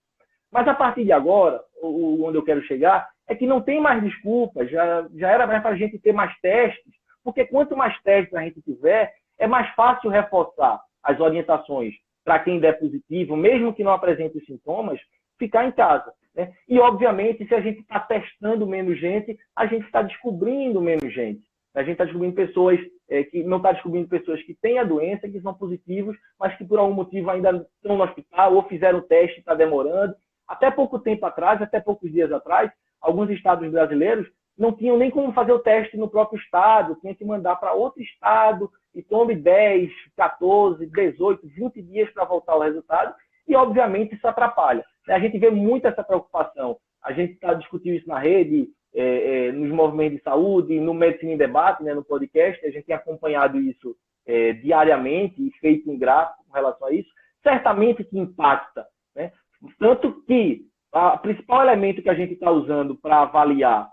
Mas a partir de agora, onde eu quero chegar, é que não tem mais desculpas, já era mais para a gente ter mais testes, porque quanto mais testes a gente tiver, é mais fácil reforçar as orientações para quem der positivo, mesmo que não apresente os sintomas, ficar em casa. Né? E, obviamente, se a gente está testando menos gente, a gente está descobrindo menos gente. A gente está descobrindo pessoas que não está descobrindo pessoas que têm a doença, que são positivos, mas que por algum motivo ainda estão no hospital ou fizeram o teste e está demorando. Até pouco tempo atrás, até poucos dias atrás, alguns estados brasileiros não tinham nem como fazer o teste no próprio estado, tinha que mandar para outro estado e tome 10, 14, 18, 20 dias para voltar o resultado e, obviamente, isso atrapalha. A gente vê muito essa preocupação. A gente está discutindo isso na rede, nos movimentos de saúde, no Medicina em Debate, né, no podcast, a gente tem acompanhado isso diariamente e feito um gráfico com relação a isso. Certamente que impacta, né? Tanto que O principal elemento que a gente está usando para avaliar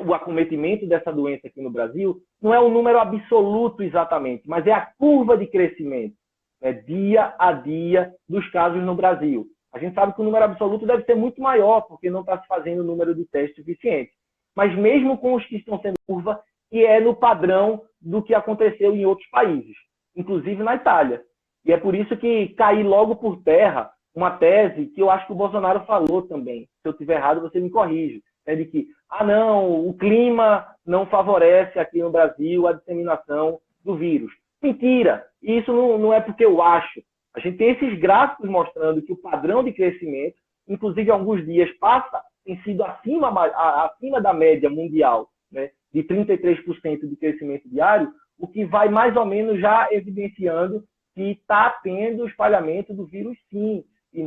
o acometimento dessa doença aqui no Brasil não é o número absoluto exatamente, mas é a curva de crescimento, né, dia a dia dos casos no Brasil. A gente sabe que o número absoluto deve ser muito maior, porque não está se fazendo o número de testes suficiente. Mas mesmo com os que estão sendo curva, e é no padrão do que aconteceu em outros países, inclusive na Itália. E é por isso que caí logo por terra uma tese que eu acho que o Bolsonaro falou também. Se eu estiver errado, você me corrige. É de que, não, o clima não favorece aqui no Brasil a disseminação do vírus. Mentira! E isso não é porque eu acho. A gente tem esses gráficos mostrando que o padrão de crescimento, inclusive alguns dias tem sido acima da média mundial, né, de 33% de crescimento diário, o que vai mais ou menos já evidenciando que está tendo espalhamento do vírus sim, e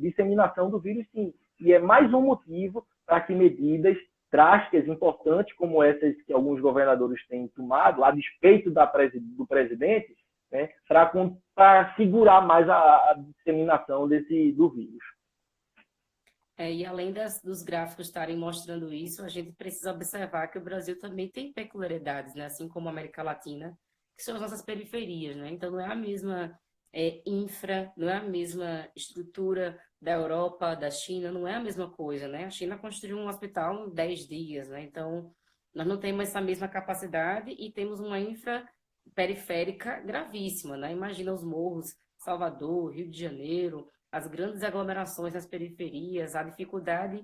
disseminação do vírus sim. E é mais um motivo para que medidas drásticas, importantes, como essas que alguns governadores têm tomado, a despeito do presidente, né, para segurar mais a disseminação do vírus. E além dos gráficos estarem mostrando isso, a gente precisa observar que o Brasil também tem peculiaridades, né? Assim como a América Latina, que são as nossas periferias, né? Então, não é a mesma não é a mesma estrutura da Europa, da China, não é a mesma coisa, né? A China construiu um hospital em 10 dias, né? Então, nós não temos essa mesma capacidade e temos uma infra periférica gravíssima, né? Imagina os morros, Salvador, Rio de Janeiro, as grandes aglomerações nas periferias, a dificuldade,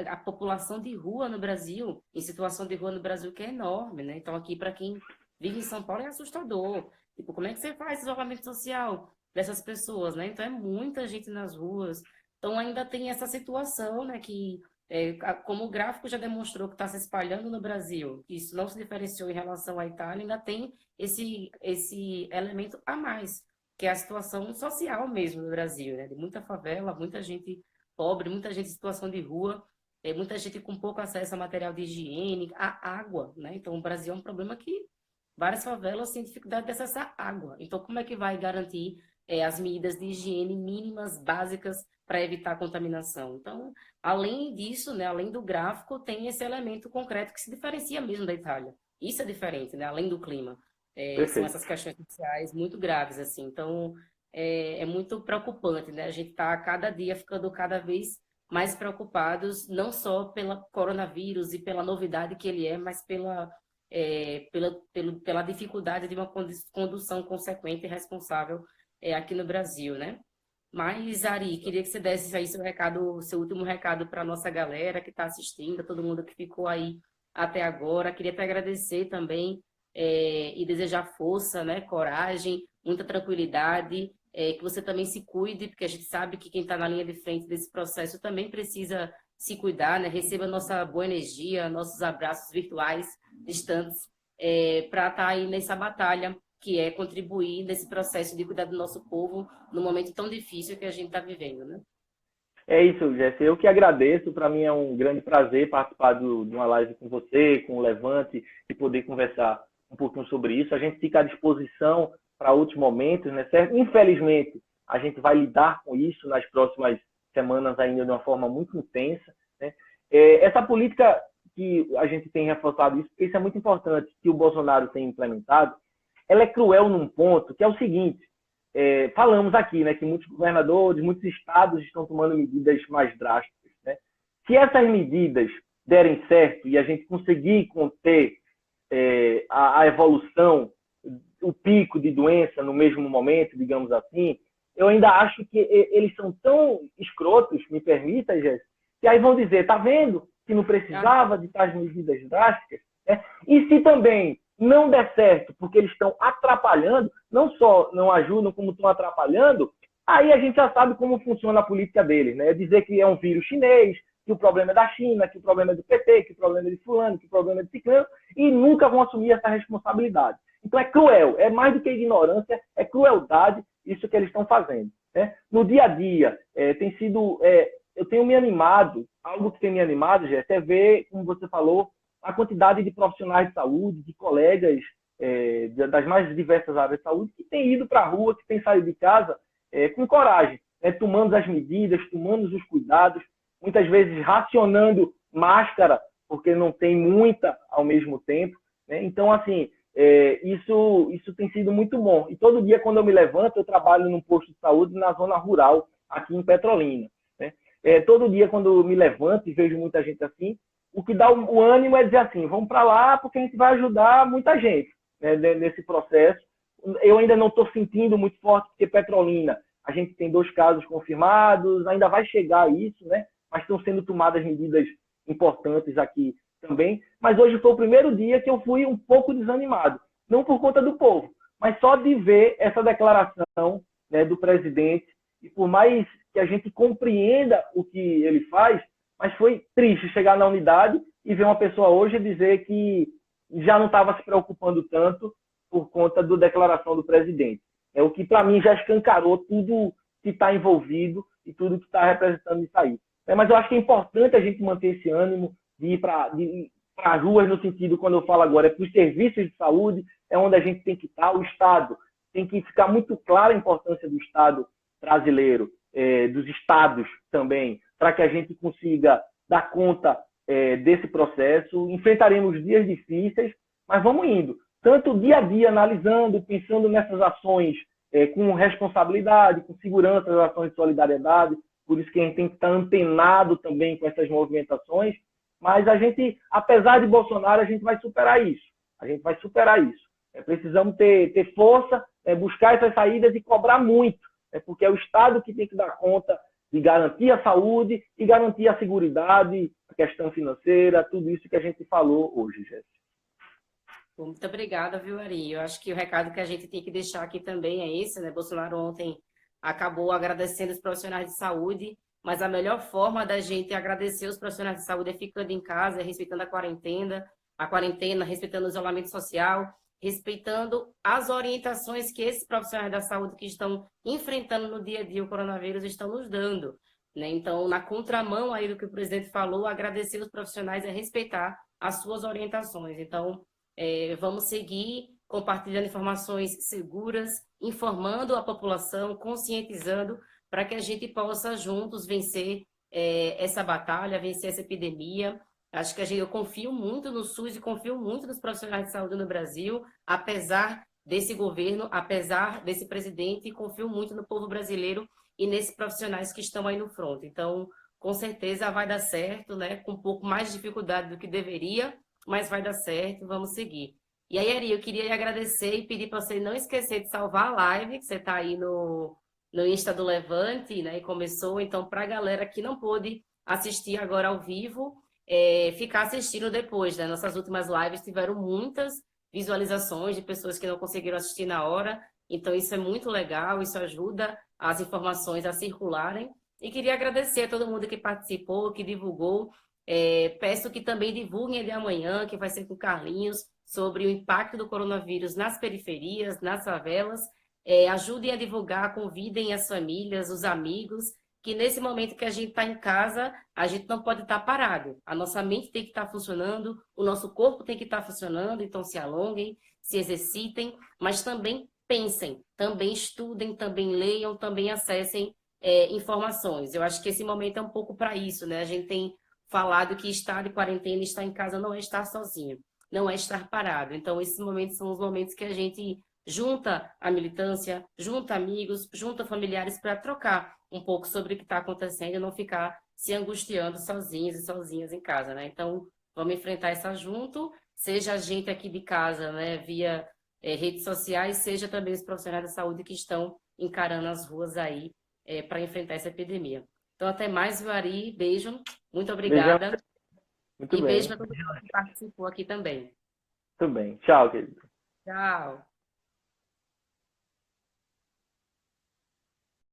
a população de rua no Brasil, em situação de rua no Brasil, que é enorme, né? Então, aqui, para quem vive em São Paulo, é assustador. Tipo, como é que você faz isolamento social dessas pessoas, né? Então, é muita gente nas ruas. Então, ainda tem essa situação, né? Que, como o gráfico já demonstrou que está se espalhando no Brasil, que isso não se diferenciou em relação à Itália, ainda tem esse elemento a mais, que é a situação social mesmo no Brasil, né? De muita favela, muita gente pobre, muita gente em situação de rua, muita gente com pouco acesso a material de higiene, a água, né? Então, o Brasil é um problema que várias favelas têm dificuldade de acessar água. Então, como é que vai garantir as medidas de higiene mínimas, básicas, para evitar a contaminação? Então, além disso, né, além do gráfico, tem esse elemento concreto que se diferencia mesmo da Itália. Isso é diferente, né, além do clima. São essas questões sociais muito graves, assim. Então, é muito preocupante, né? A gente está, cada dia, ficando cada vez mais preocupados, não só pela coronavírus e pela novidade que ele mas pela dificuldade de uma condução consequente e responsável aqui no Brasil, né? Mas, Ari, queria que você desse aí seu último recado para a nossa galera que está assistindo, todo mundo que ficou aí até agora. Queria te agradecer também e desejar força, né, coragem, muita tranquilidade, que você também se cuide, porque a gente sabe que quem está na linha de frente desse processo também precisa se cuidar, né? Receba nossa boa energia, nossos abraços virtuais, distantes, para estar aí nessa batalha, que é contribuir nesse processo de cuidar do nosso povo no momento tão difícil que a gente está vivendo, né? É isso, Jéssica. Eu que agradeço. Para mim é um grande prazer participar de uma live com você, com o Levante, e poder conversar um pouquinho sobre isso. A gente fica à disposição para outros momentos, né, certo? Infelizmente, a gente vai lidar com isso nas próximas semanas ainda de uma forma muito intensa, né? Essa política que a gente tem reforçado isso, porque isso é muito importante, que o Bolsonaro tem implementado, ela é cruel num ponto, que é o seguinte: falamos aqui, né, que muitos governadores, muitos estados estão tomando medidas mais drásticas, né? Se essas medidas derem certo e a gente conseguir conter a evolução, o pico de doença no mesmo momento, digamos assim, eu ainda acho que eles são tão escrotos, me permita, Jéssica, que aí vão dizer, tá vendo que não precisava de tais medidas drásticas? Né? E se também não der certo, porque eles estão atrapalhando, não só não ajudam, como estão atrapalhando, aí a gente já sabe como funciona a política deles, né? Dizer que é um vírus chinês, que o problema é da China, que o problema é do PT, que o problema é de fulano, que o problema é de ciclano, e nunca vão assumir essa responsabilidade. Então é cruel, é mais do que ignorância, é crueldade isso que eles estão fazendo, né? No dia a dia, tem sido... eu tenho me animado, algo que tem me animado, Jéssica, é ver, como você falou, a quantidade de profissionais de saúde, de colegas das mais diversas áreas de saúde, que têm ido para a rua, que têm saído de casa com coragem. né, tomando as medidas, tomando os cuidados, muitas vezes racionando máscara, porque não tem muita ao mesmo tempo, né? Então, assim, isso tem sido muito bom. E todo dia, quando eu me levanto, eu trabalho num posto de saúde na zona rural, aqui em Petrolina, né? Todo dia, quando eu me levanto e vejo muita gente assim, o que dá o ânimo é dizer assim, vamos para lá porque a gente vai ajudar muita gente, né, nesse processo. Eu ainda não estou sentindo muito forte, porque Petrolina, a gente tem 2 casos confirmados, ainda vai chegar a isso, né? Mas estão sendo tomadas medidas importantes aqui também. Mas hoje foi o primeiro dia que eu fui um pouco desanimado, não por conta do povo, mas só de ver essa declaração, né, do presidente. E por mais que a gente compreenda o que ele faz, mas foi triste chegar na unidade e ver uma pessoa hoje dizer que já não estava se preocupando tanto por conta da declaração do presidente. O que, para mim, já escancarou tudo que está envolvido e tudo que está representando isso aí. Mas eu acho que é importante a gente manter esse ânimo de ir para as ruas, no sentido, quando eu falo agora, é para os serviços de saúde, é onde a gente tem que estar, o Estado. Tem que ficar muito clara a importância do Estado brasileiro, dos estados também, para que a gente consiga dar conta desse processo. Enfrentaremos dias difíceis, mas vamos indo. Tanto dia a dia, analisando, pensando nessas ações com responsabilidade, com segurança, as ações de solidariedade. Por isso que a gente tem que estar antenado também com essas movimentações. Mas a gente, apesar de Bolsonaro, a gente vai superar isso. A gente vai superar isso. Precisamos ter força, buscar essas saídas e cobrar muito, porque é o Estado que tem que dar conta de garantir a saúde e garantir a seguridade, a questão financeira, tudo isso que a gente falou hoje, Jéssica. Muito obrigada, viu, Ari? Eu acho que o recado que a gente tem que deixar aqui também é esse, né? Bolsonaro ontem acabou agradecendo os profissionais de saúde, mas a melhor forma da gente agradecer os profissionais de saúde é ficando em casa, respeitando a quarentena, respeitando o isolamento social, respeitando as orientações que esses profissionais da saúde que estão enfrentando no dia a dia o coronavírus estão nos dando, né? Então, na contramão aí do que o presidente falou, agradecer os profissionais é respeitar as suas orientações. Então, vamos seguir compartilhando informações seguras, informando a população, conscientizando, para que a gente possa juntos vencer essa batalha, vencer essa epidemia. Acho que eu confio muito no SUS e confio muito nos profissionais de saúde no Brasil, apesar desse governo, apesar desse presidente, e confio muito no povo brasileiro e nesses profissionais que estão aí no front. Então, com certeza vai dar certo, né? Com um pouco mais de dificuldade do que deveria, mas vai dar certo, vamos seguir. E aí, Ari, eu queria lhe agradecer e pedir para você não esquecer de salvar a live, que você está aí no Insta do Levante, né? E começou, então, para a galera que não pôde assistir agora ao vivo, ficar assistindo depois, né? Nossas últimas lives tiveram muitas visualizações de pessoas que não conseguiram assistir na hora, então isso é muito legal, isso ajuda as informações a circularem. E queria agradecer a todo mundo que participou, que divulgou. Peço que também divulguem ele amanhã, que vai ser com o Carlinhos, sobre o impacto do coronavírus nas periferias, nas favelas. Ajudem a divulgar, convidem as famílias, os amigos, que nesse momento que a gente está em casa, a gente não pode estar parado. A nossa mente tem que estar funcionando, o nosso corpo tem que estar funcionando, então se alonguem, se exercitem, mas também pensem, também estudem, também leiam, também acessem informações. Eu acho que esse momento é um pouco para isso, né? A gente tem falado que estar de quarentena, estar em casa não é estar sozinho, não é estar parado. Então, esses momentos são os momentos que a gente junta a militância, junta amigos, junta familiares para trocar um pouco sobre o que está acontecendo e não ficar se angustiando sozinhos e sozinhas em casa, né? Então, vamos enfrentar essa junto, seja a gente aqui de casa, né, via redes sociais, seja também os profissionais da saúde que estão encarando as ruas aí para enfrentar essa epidemia. Então, até mais, viu, Ari? Beijo. Muito obrigada. Muito e bem. beijo para todo mundo que participou aqui também. Muito bem. Tchau, querido. Tchau.